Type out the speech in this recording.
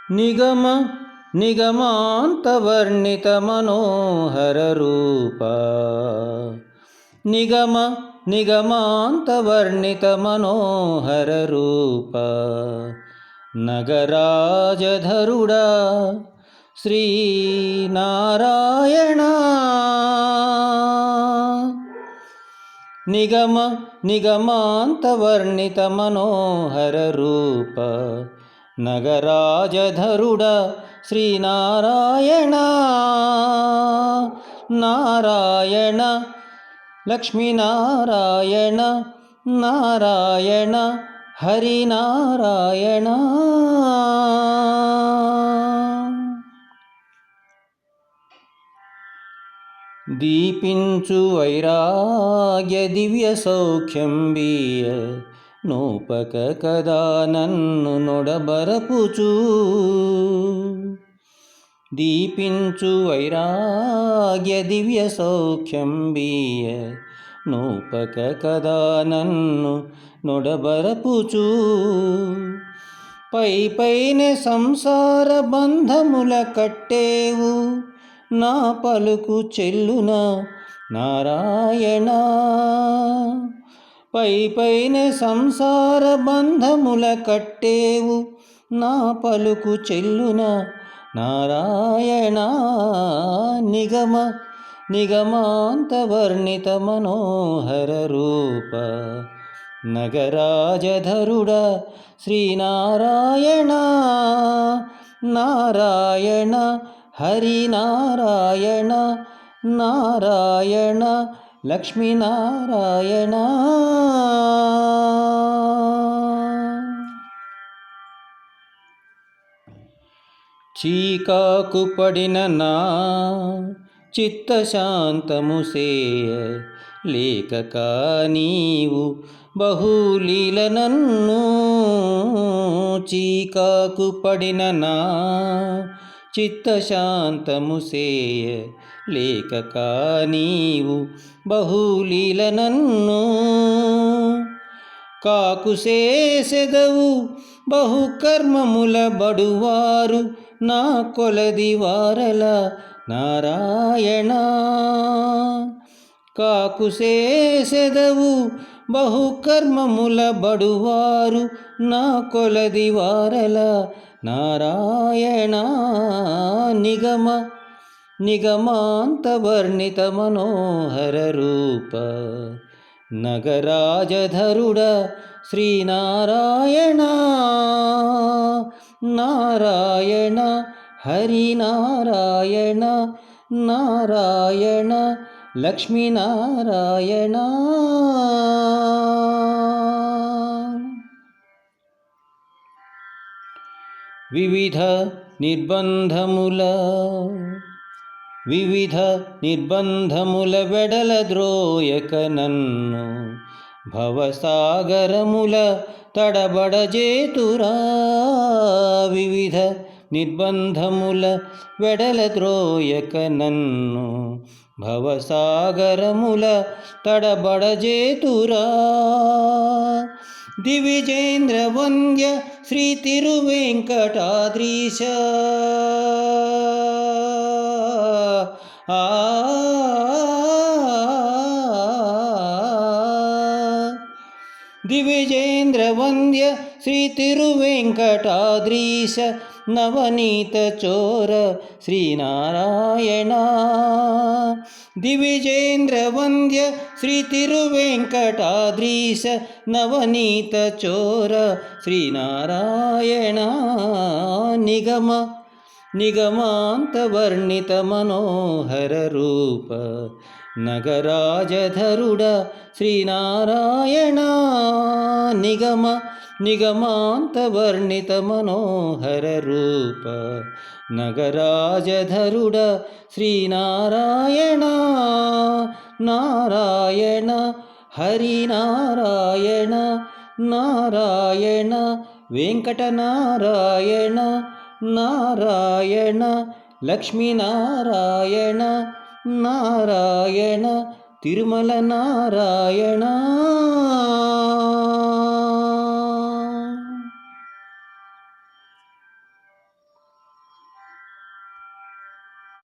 నిగమ నిగమాంతవర్ణిత మనోహర రూప నిగమ నిగమాంతవర్ణిత మనోహర రూప నగరాజధరుడా శ్రీనారాయణ నిగమ నిగమాంతవర్ణిత మనోహర రూప నగరాజధరుడ శ్రీనారాయణ నారాయణ లక్ష్మీనారాయణ నారాయణ హరినారాయణ దీపించు వైరాగ్య దివ్య సౌఖ్యం బియ నూపక కదా నన్ను నొడబరపుచూ దీపించు వైరాగ్య దివ్య సౌఖ్యం బియ నూపక కదా నన్ను నొడబరపుచూ పై పైన సంసార బంధముల కట్టేవు నా పలుకు చెల్లున నారాయణ పై పైన సంసార బంధముల కట్టేవు నా పలుకు చెల్లున నారాయణ నిగమ నిగమాంతవర్ణిత మనోహర రూప నగరాజధరుడ శ్రీనారాయణ నారాయణ హరినారాయణ నారాయణ లక్ష్మీనారాయణ చీకాకు పడిన నా చిత్తశాంతము సేయ లేక నీవు బహులీల నన్ను చీకాకు పడిన నా చిత్తశాంతము సేయ లేక నీవు బహులీల నన్ను కాకు చేసెదవు బహుకర్మముల బడువారు నా కొలది వారల నారాయణ కాకు చేసెదవు బహుకర్మముల బడువారు నా కొలది వారల నారాయణ నిగమ నిగమాంతవర్ణిత మనోహర రూప నగరాజధరుడ శ్రీనారాయణ నారాయణ హరినారాయణ నారాయణ లక్ష్మీనారాయణ వివిధ నిర్బంధముల వెడల ద్రోయక నన్ను భవసాగరముల తడబడజేతురా వివిధ నిర్బంధముల వెడల ద్రోయక నన్ను భవసాగరముల తడబడజేతురా దివిజేంద్ర వంద్య శ్రీ తిరువెంకటాద్రీశ దివిజేంద్ర వంద్య శ్రీ తిరువెంకటాద్రీశ నవనీత చోర శ్రీనారాయణ దివిజేంద్ర వంద్య శ్రీ తిరువెంకటాద్రీశ నవనీత చోర శ్రీనారాయణ నిగమ నిగమాంతవర్ణిత మనోహర రూప నగరాజధరుడ శ్రీనారాయణ నిగమ నిగమాంతవర్ణిత మనోహర రూప నగరాజధరుడ శ్రీనారాయణ నారాయణ హరినారాయణ నారాయణ వెంకటనారాయణ నారాయణ లక్ష్మీనారాయణ నారాయణ తిరుమల నారాయణ